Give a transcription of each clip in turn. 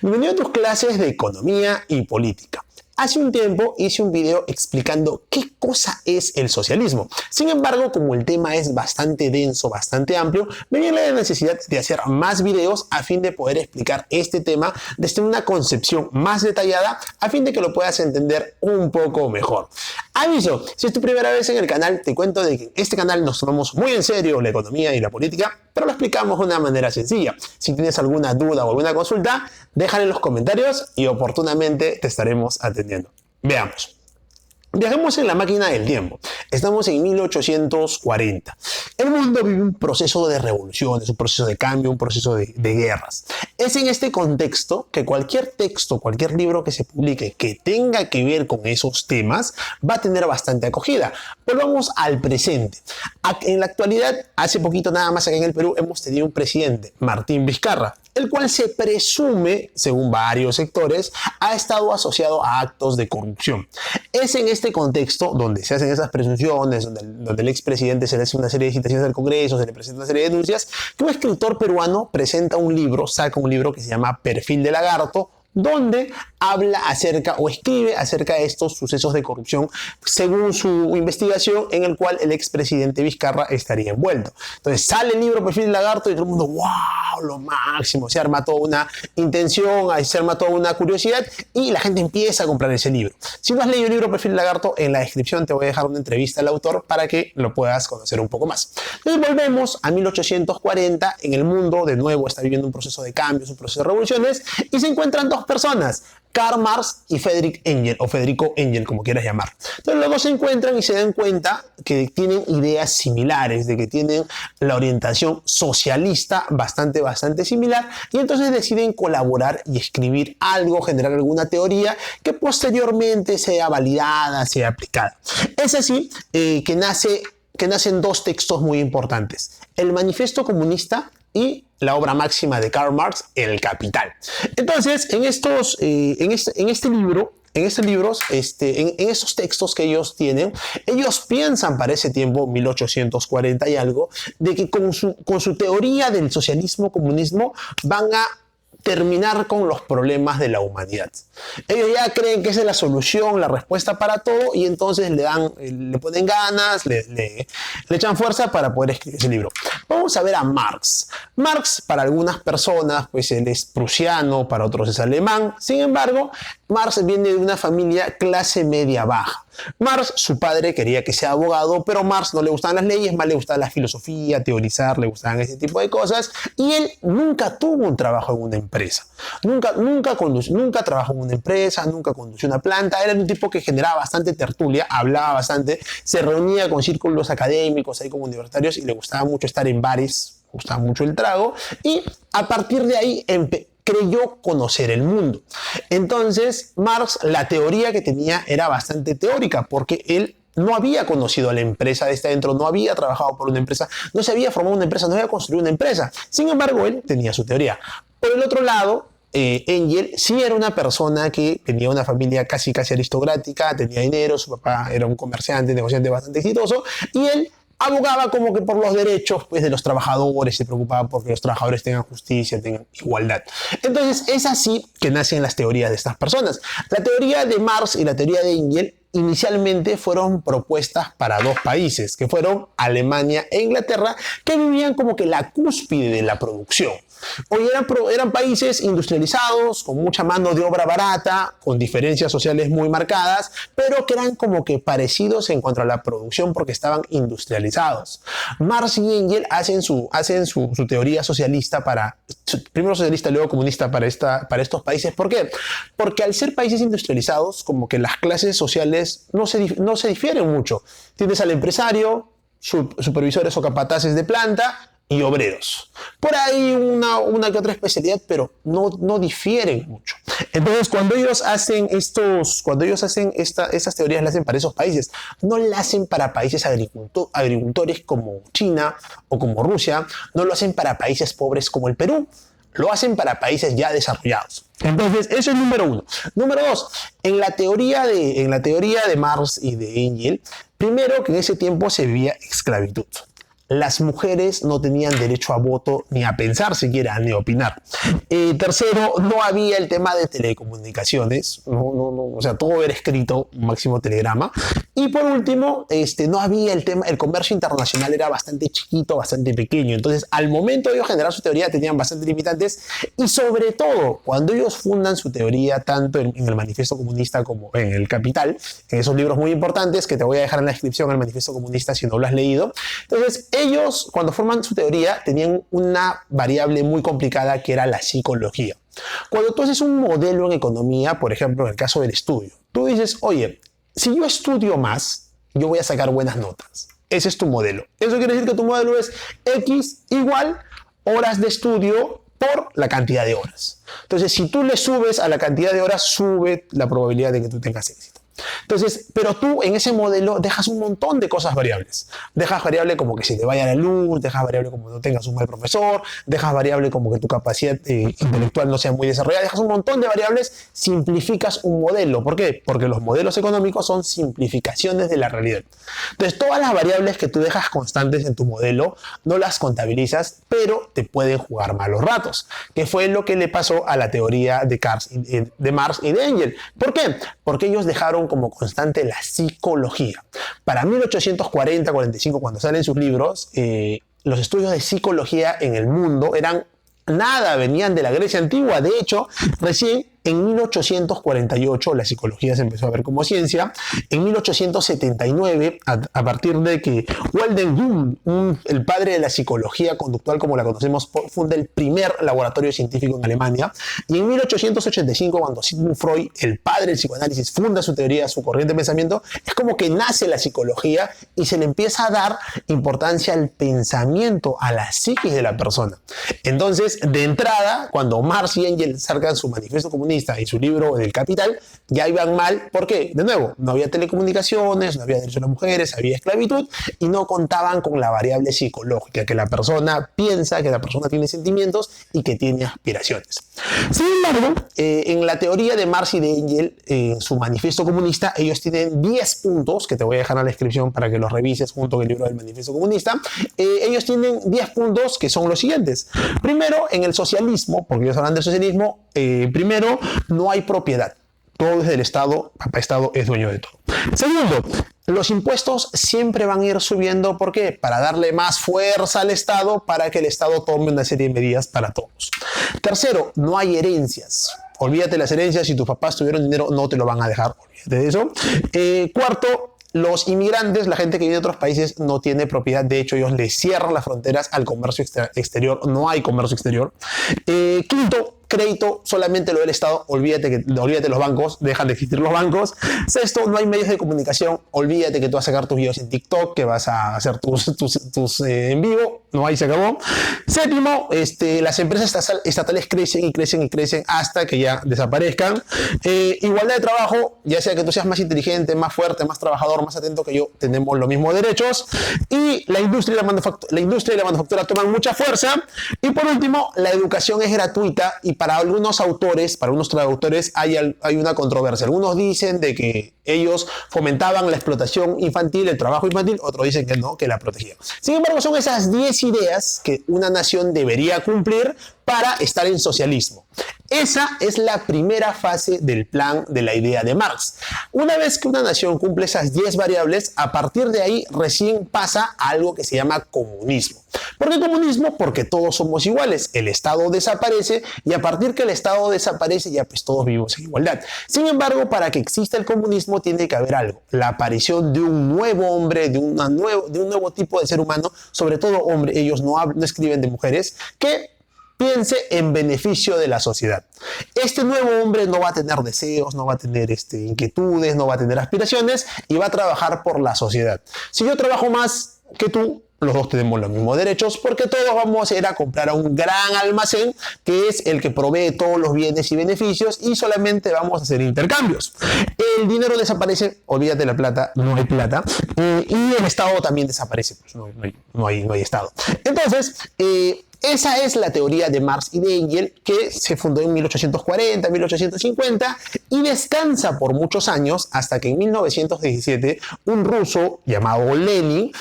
Bienvenido a tus clases de economía y política. Hace un tiempo hice un video explicando qué cosa es el socialismo. Sin embargo, como el tema es bastante denso, bastante amplio, me viene la necesidad de hacer más videos a fin de poder explicar este tema desde una concepción más detallada, a fin de que lo puedas entender un poco mejor. Aviso, si es tu primera vez en el canal, te cuento de que en este canal nos tomamos muy en serio la economía y la política, pero lo explicamos de una manera sencilla. Si tienes alguna duda o alguna consulta, déjala en los comentarios y oportunamente te estaremos atendiendo. Veamos. Viajemos en la máquina del tiempo. Estamos en 1840. El mundo vive un proceso de revoluciones, un proceso de cambio, un proceso de guerras. Es en este contexto que cualquier texto, cualquier libro que se publique que tenga que ver con esos temas va a tener bastante acogida. Volvamos al presente. En la actualidad, hace poquito nada más acá en el Perú, hemos tenido un presidente, Martín Vizcarra, el cual se presume, según varios sectores, ha estado asociado a actos de corrupción. Es en este contexto donde se hacen esas presunciones, donde el expresidente se le hace una serie de citaciones al Congreso, se le presenta una serie de denuncias, que un escritor peruano presenta un libro, saca un libro que se llama Perfil de Lagarto, donde habla acerca o escribe acerca de estos sucesos de corrupción según su investigación, en el cual el expresidente Vizcarra estaría envuelto. Entonces sale el libro Perfil de Lagarto y todo el mundo, wow, lo máximo, se arma toda una intención, se arma toda una curiosidad y la gente empieza a comprar ese libro. Si no has leído el libro Perfil de Lagarto, en la descripción te voy a dejar una entrevista al autor para que lo puedas conocer un poco más. Entonces volvemos a 1840, en el mundo de nuevo está viviendo un proceso de cambios, un proceso de revoluciones, y se encuentran dos personas, Karl Marx y Friedrich Engels, o Federico Engels, como quieras llamar. Entonces luego se encuentran y se dan cuenta que tienen ideas similares, de que tienen la orientación socialista bastante similar, y entonces deciden colaborar y escribir algo, generar alguna teoría que posteriormente sea validada, sea aplicada. Es así que nacen dos textos muy importantes: el Manifiesto Comunista y la obra máxima de Karl Marx, El Capital. Entonces, en estos textos que ellos tienen, ellos piensan para ese tiempo, 1840 y algo, de que con su teoría del socialismo-comunismo van a terminar con los problemas de la humanidad. Ellos ya creen que esa es la solución, la respuesta para todo, y entonces le ponen ganas, le echan fuerza para poder escribir ese libro. Vamos a ver a Marx. Marx, para algunas personas, pues él es prusiano, para otros es alemán. Sin embargo, Marx viene de una familia clase media baja. Marx, su padre quería que sea abogado, pero a Marx no le gustaban las leyes, más le gustaba la filosofía, teorizar, le gustaban ese tipo de cosas, y él nunca tuvo un trabajo en una empresa. Nunca trabajó en una empresa, nunca condució una planta. Era un tipo que generaba bastante tertulia, hablaba bastante, se reunía con círculos académicos ahí como universitarios y le gustaba mucho estar en bares, le gustaba mucho el trago, y a partir de ahí creyó conocer el mundo. Entonces, Marx, la teoría que tenía era bastante teórica, porque él no había conocido a la empresa desde adentro, no había trabajado por una empresa, no se había formado una empresa, no había construido una empresa. Sin embargo, él tenía su teoría. Por el otro lado, Engels sí era una persona que tenía una familia casi aristocrática, tenía dinero, su papá era un comerciante, negociante bastante exitoso, y él abogaba como que por los derechos, pues, de los trabajadores, se preocupaba porque los trabajadores tengan justicia, tengan igualdad. Entonces es así que nacen las teorías de estas personas. La teoría de Marx y la teoría de Engels inicialmente fueron propuestas para dos países, que fueron Alemania e Inglaterra, que vivían como que la cúspide de la producción. Hoy eran países industrializados, con mucha mano de obra barata, con diferencias sociales muy marcadas, pero que eran como que parecidos en cuanto a la producción porque estaban industrializados. Marx y Engels hacen su teoría socialista primero socialista, luego comunista para estos países. ¿Por qué? Porque al ser países industrializados, como que las clases sociales no se difieren mucho. Tienes al empresario, supervisores o capataces de planta, y obreros. Por ahí una que otra especialidad, pero no difieren mucho. Entonces, cuando ellos hacen estas teorías, las hacen para esos países. No las hacen para países agricultores como China o como Rusia. No lo hacen para países pobres como el Perú. Lo hacen para países ya desarrollados. Entonces, eso es número uno. Número dos, en la teoría de Marx y de Engels, primero que en ese tiempo se vivía esclavitud. las mujeres no tenían derecho a voto ni a pensar siquiera, ni a opinar. Tercero, no había el tema de telecomunicaciones, o sea, todo era escrito, máximo telegrama. Y por último, no había el tema, el comercio internacional era bastante chiquito, bastante pequeño. Entonces, al momento de ellos generar su teoría, tenían bastantes limitantes. Y sobre todo, cuando ellos fundan su teoría, tanto en el Manifiesto Comunista como en el Capital, en esos libros muy importantes que te voy a dejar en la descripción, el Manifiesto Comunista, si no lo has leído. Entonces, ellos, cuando forman su teoría, tenían una variable muy complicada que era la psicología. Cuando tú haces un modelo en economía, por ejemplo, en el caso del estudio, tú dices, oye, si yo estudio más, yo voy a sacar buenas notas. Ese es tu modelo. Eso quiere decir que tu modelo es X igual horas de estudio por la cantidad de horas. Entonces, si tú le subes a la cantidad de horas, sube la probabilidad de que tú tengas éxito. Entonces, pero tú en ese modelo dejas un montón de cosas variables. Dejas variable como que se te vaya la luz, dejas variable como que no tengas un mal profesor, dejas variable como que tu capacidad intelectual no sea muy desarrollada, dejas un montón de variables, simplificas un modelo. ¿Por qué? Porque los modelos económicos son simplificaciones de la realidad. Entonces, todas las variables que tú dejas constantes en tu modelo, no las contabilizas, pero te pueden jugar malos ratos, que fue lo que le pasó a la teoría de Marx y de Engels. ¿Por qué? Porque ellos dejaron como constante la psicología. Para 1840-45, cuando salen sus libros, los estudios de psicología en el mundo eran nada, venían de la Grecia antigua. De hecho, recién en 1848 la psicología se empezó a ver como ciencia. En 1879, a partir de que Walden Wundt, el padre de la psicología conductual como la conocemos, funda el primer laboratorio científico en Alemania. Y en 1885, cuando Sigmund Freud, el padre del psicoanálisis, funda su teoría, su corriente de pensamiento, es como que nace la psicología y se le empieza a dar importancia al pensamiento, a la psiquis de la persona. Entonces, de entrada, cuando Marx y Engels sacan su manifiesto comunista y su libro El Capital, ya iban mal. ¿Por qué? De nuevo, no había telecomunicaciones, no había derecho a las mujeres, había esclavitud y no contaban con la variable psicológica, que la persona piensa, que la persona tiene sentimientos y que tiene aspiraciones. Sin embargo, en la teoría de Marx y de Engels, en su manifiesto comunista, ellos tienen 10 puntos, que te voy a dejar en la descripción para que los revises junto con el libro del manifiesto comunista. Ellos tienen 10 puntos que son los siguientes. Primero, en el socialismo, porque ellos hablan del socialismo, primero, no hay propiedad. Todo es del Estado, papá Estado es dueño de todo. Segundo, los impuestos siempre van a ir subiendo. ¿Por qué? Para darle más fuerza al Estado, para que el Estado tome una serie de medidas para todos. Tercero, no hay herencias. Olvídate de las herencias. Si tus papás tuvieron dinero, no te lo van a dejar. Olvídate de eso. Cuarto, los inmigrantes, la gente que viene de otros países, no tiene propiedad. De hecho, ellos les cierran las fronteras al comercio exterior. No hay comercio exterior. Quinto, crédito, solamente lo del Estado. Olvídate de los bancos, dejan de existir los bancos. Sexto, no hay medios de comunicación. Olvídate que tú vas a sacar tus videos en TikTok, que vas a hacer tus en vivo. No, ahí se acabó. Séptimo, las empresas estatales crecen y crecen y crecen hasta que ya desaparezcan. Igualdad de trabajo, ya sea que tú seas más inteligente, más fuerte, más trabajador, más atento que yo, tenemos los mismos derechos. Y la industria y la manufactura toman mucha fuerza. Y por último, la educación es gratuita. Y para algunos autores, para unos traductores, hay una controversia. Algunos dicen de que ellos fomentaban la explotación infantil, el trabajo infantil. Otros dicen que no, que la protegían. Sin embargo, son esas 10 ideas que una nación debería cumplir para estar en socialismo. Esa es la primera fase del plan de la idea de Marx. Una vez que una nación cumple esas 10 variables, a partir de ahí recién pasa a algo que se llama comunismo. ¿Por qué comunismo? Porque todos somos iguales. El Estado desaparece y a partir que el Estado desaparece ya pues todos vivimos en igualdad. Sin embargo, para que exista el comunismo tiene que haber algo. La aparición de un nuevo hombre, de un nuevo tipo de ser humano, sobre todo hombre, ellos no escriben de mujeres, que piense en beneficio de la sociedad. Este nuevo hombre no va a tener deseos, no va a tener inquietudes, no va a tener aspiraciones y va a trabajar por la sociedad. Si yo trabajo más que tú, los dos tenemos los mismos derechos porque todos vamos a ir a comprar a un gran almacén que es el que provee todos los bienes y beneficios y solamente vamos a hacer intercambios. El dinero desaparece, olvídate de la plata, no hay plata, y el Estado también desaparece, pues no hay Estado. Entonces, esa es la teoría de Marx y de Engels, que se fundó en 1840, 1850 y descansa por muchos años hasta que en 1917 un ruso llamado Lenin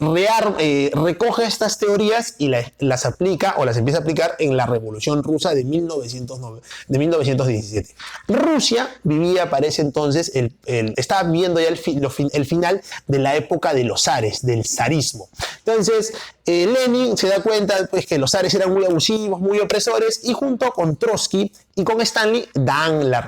recoge estas teorías y las aplica o las empieza a aplicar en la Revolución Rusa de 1917. Rusia vivía para ese entonces, estaba viviendo ya el final de la época de los zares, del zarismo. Entonces, Lenin se da cuenta pues, que los zares eran muy abusivos, muy opresores, y junto con Trotsky y con Stalin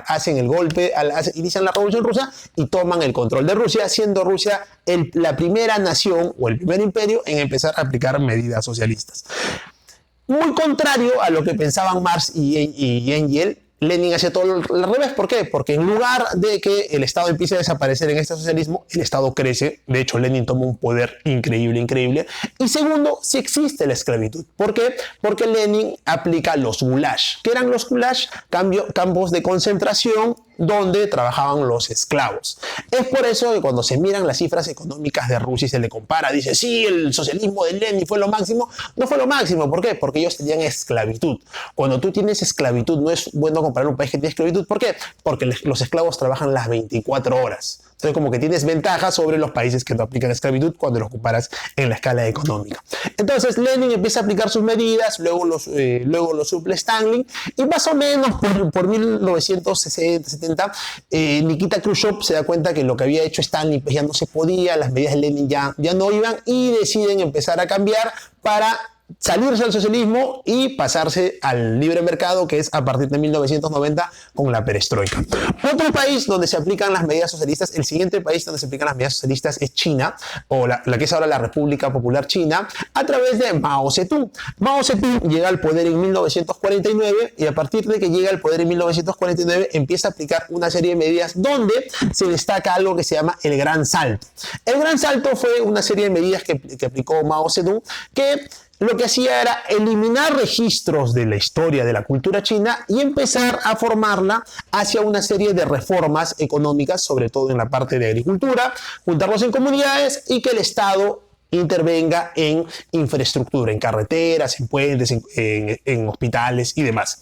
hacen el golpe, inician la Revolución Rusa y toman el control de Rusia, siendo Rusia la primera nación o el primer imperio en empezar a aplicar medidas socialistas. Muy contrario a lo que pensaban Marx y Engels, Lenin hace todo al revés. ¿Por qué? Porque en lugar de que el Estado empiece a desaparecer en este socialismo, el Estado crece. De hecho, Lenin toma un poder increíble. Y segundo, sí existe la esclavitud. ¿Por qué? Porque Lenin aplica los gulags. ¿Qué eran los gulags? Campos de concentración donde trabajaban los esclavos. Es por eso que cuando se miran las cifras económicas de Rusia y se le compara, dice, sí, el socialismo de Lenin fue lo máximo. No fue lo máximo. ¿Por qué? Porque ellos tenían esclavitud. Cuando tú tienes esclavitud, no es bueno comparar un país que tiene esclavitud. ¿Por qué? Porque los esclavos trabajan las 24 horas. Entonces, como que tienes ventaja sobre los países que no aplican esclavitud cuando los comparas en la escala económica. Entonces, Lenin empieza a aplicar sus medidas, luego los suple Stalin, y más o menos por 1960-70, Nikita Khrushchev se da cuenta que lo que había hecho Stalin pues, ya no se podía, las medidas de Lenin ya no iban, y deciden empezar a cambiar para salirse del socialismo y pasarse al libre mercado, que es a partir de 1990 con la perestroika. Otro país donde se aplican las medidas socialistas, el siguiente país donde se aplican las medidas socialistas es China, o la que es ahora la República Popular China, a través de Mao Zedong. Mao Zedong llega al poder en 1949 y a partir de que llega al poder en 1949 empieza a aplicar una serie de medidas donde se destaca algo que se llama el Gran Salto. El Gran Salto fue una serie de medidas que aplicó Mao Zedong, que lo que hacía era eliminar registros de la historia de la cultura china y empezar a formarla hacia una serie de reformas económicas, sobre todo en la parte de agricultura, juntarlos en comunidades y que el Estado intervenga en infraestructura, en carreteras, en puentes, en hospitales y demás.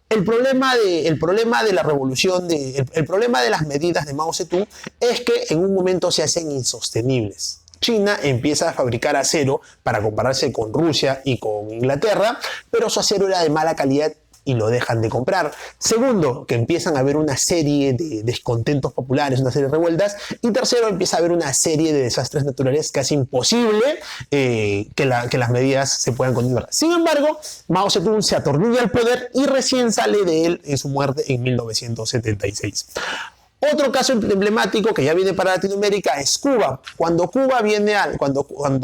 El problema de la revolución, el problema de las medidas de Mao Zedong es que en un momento se hacen insostenibles. China empieza a fabricar acero para compararse con Rusia y con Inglaterra, pero su acero era de mala calidad y lo dejan de comprar. Segundo, que empiezan a haber una serie de descontentos populares, una serie de revueltas. Y tercero, empieza a haber una serie de desastres naturales que hace imposible que las medidas se puedan continuar. Sin embargo, Mao Zedong se atornilla al poder y recién sale de él en su muerte en 1976. Otro caso emblemático que ya viene para Latinoamérica es Cuba. Cuando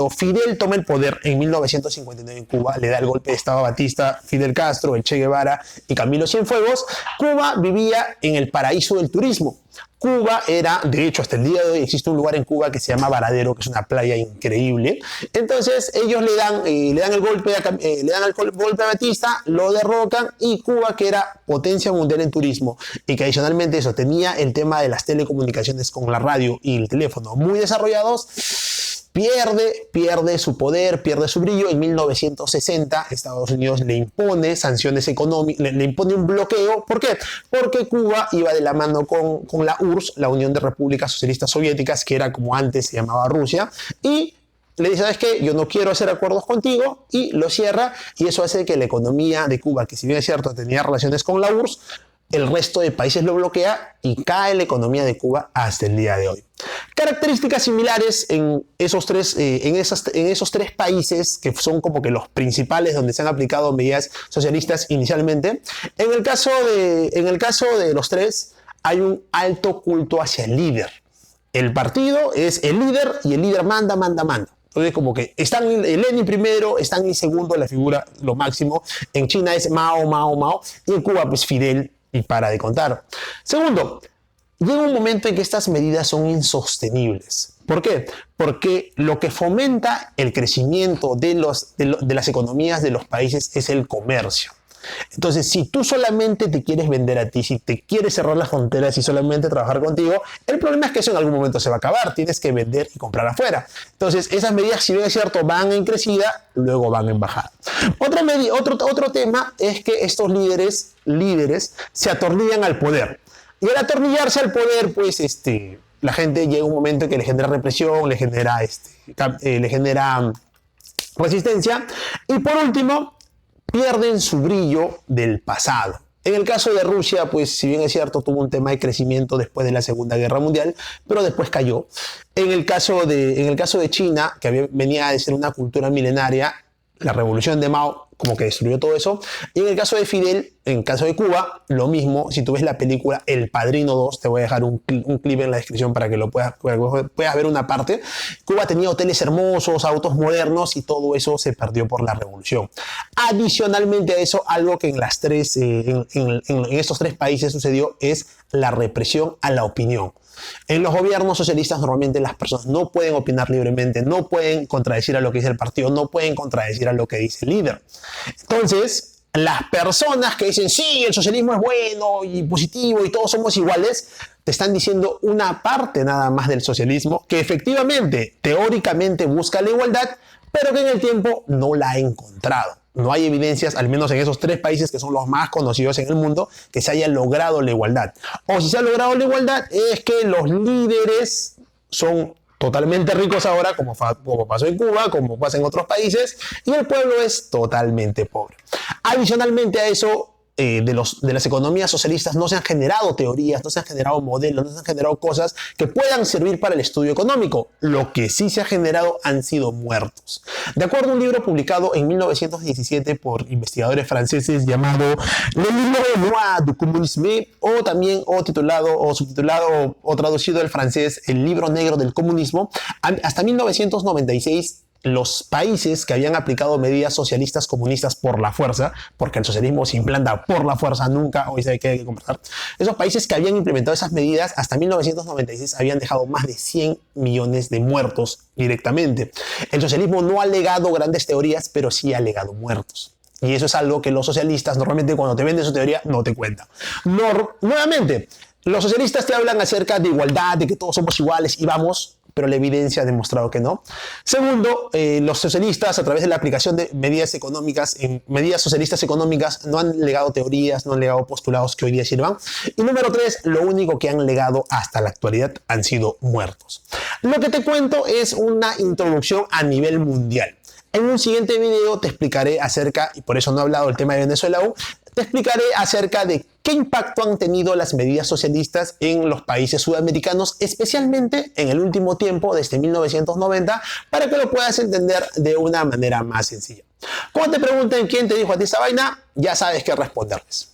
Fidel toma el poder en 1959 en Cuba, le da el golpe de Estado a Batista, Fidel Castro, el Che Guevara y Camilo Cienfuegos, Cuba vivía en el paraíso del turismo. Cuba era, de hecho, hasta el día de hoy existe un lugar en Cuba que se llama Varadero, que es una playa increíble. Entonces ellos le dan el golpe a Batista, lo derrocan, y Cuba, que era potencia mundial en turismo y que adicionalmente eso tenía el tema de las telecomunicaciones con la radio y el teléfono muy desarrollados, pierde su poder, pierde su brillo. En 1960 Estados Unidos le impone sanciones económicas, le impone un bloqueo. ¿Por qué? Porque Cuba iba de la mano con la URSS, la Unión de Repúblicas Socialistas Soviéticas, que era como antes se llamaba Rusia, y le dice, ¿sabes qué? Yo no quiero hacer acuerdos contigo, y lo cierra, y eso hace que la economía de Cuba, que si bien es cierto tenía relaciones con la URSS, el resto de países lo bloquea y cae la economía de Cuba hasta el día de hoy. Características similares en esos tres países que son como que los principales donde se han aplicado medidas socialistas inicialmente. En el caso de los tres hay un alto culto hacia el líder. El partido es el líder y el líder manda. Entonces, como que Lenin primero, Stalin segundo, la figura lo máximo. En China es Mao, y en Cuba pues Fidel, y para de contar. Segundo, llega un momento en que estas medidas son insostenibles. ¿Por qué? Porque lo que fomenta el crecimiento de las economías de los países es el comercio. Entonces, si tú solamente te quieres vender a ti, si te quieres cerrar las fronteras y solamente trabajar contigo, el problema es que eso en algún momento se va a acabar. Tienes que vender y comprar afuera. Entonces, esas medidas, si bien es cierto, van en crecida, luego van en bajada. Otro tema es que estos líderes se atornillan al poder. Y al atornillarse al poder, pues, la gente llega un momento en que le genera represión, le genera resistencia, y por último, pierden su brillo del pasado. En el caso de Rusia, pues si bien es cierto, tuvo un tema de crecimiento después de la Segunda Guerra Mundial, pero después cayó. En el caso de China, que venía de ser una cultura milenaria, la revolución de Mao como que destruyó todo eso. Y en el caso de Fidel, en el caso de Cuba, lo mismo. Si tú ves la película El Padrino 2, te voy a dejar un clip en la descripción para que puedas ver una parte. Cuba tenía hoteles hermosos, autos modernos y todo eso se perdió por la revolución. Adicionalmente a eso, algo que en estos tres países sucedió es la represión a la opinión. En los gobiernos socialistas normalmente las personas no pueden opinar libremente, no pueden contradecir a lo que dice el partido, no pueden contradecir a lo que dice el líder. Entonces, las personas que dicen sí, el socialismo es bueno y positivo y todos somos iguales, te están diciendo una parte nada más del socialismo que efectivamente, teóricamente busca la igualdad, pero que en el tiempo no la ha encontrado. No hay evidencias, al menos en esos tres países que son los más conocidos en el mundo, que se haya logrado la igualdad. O si se ha logrado la igualdad, es que los líderes son totalmente ricos ahora, como pasó en Cuba, como pasa en otros países, y el pueblo es totalmente pobre. Adicionalmente a eso, de las economías socialistas no se han generado teorías, no se han generado modelos, no se han generado cosas que puedan servir para el estudio económico. Lo que sí se ha generado han sido muertos. De acuerdo a un libro publicado en 1917 por investigadores franceses llamado Le Livre Noir du Communisme, o subtitulado o traducido del francés El Libro Negro del Comunismo, hasta 1996 los países que habían aplicado medidas socialistas comunistas por la fuerza, porque el socialismo se implanta por la fuerza, nunca, hoy hay que conversar, esos países que habían implementado esas medidas hasta 1996 habían dejado más de 100 millones de muertos directamente. El socialismo no ha legado grandes teorías, pero sí ha legado muertos. Y eso es algo que los socialistas normalmente cuando te venden su teoría no te cuentan. Nuevamente, los socialistas te hablan acerca de igualdad, de que todos somos iguales y vamos, pero la evidencia ha demostrado que no. Segundo, los socialistas, a través de la aplicación de medidas socialistas económicas, no han legado teorías, no han legado postulados que hoy día sirvan. Y número 3, lo único que han legado hasta la actualidad han sido muertos. Lo que te cuento es una introducción a nivel mundial. En un siguiente video te explicaré acerca, y por eso no he hablado del tema de Venezuela aún, te explicaré acerca de qué impacto han tenido las medidas socialistas en los países sudamericanos, especialmente en el último tiempo, desde 1990, para que lo puedas entender de una manera más sencilla. Cuando te pregunten quién te dijo a ti esa vaina, ya sabes qué responderles.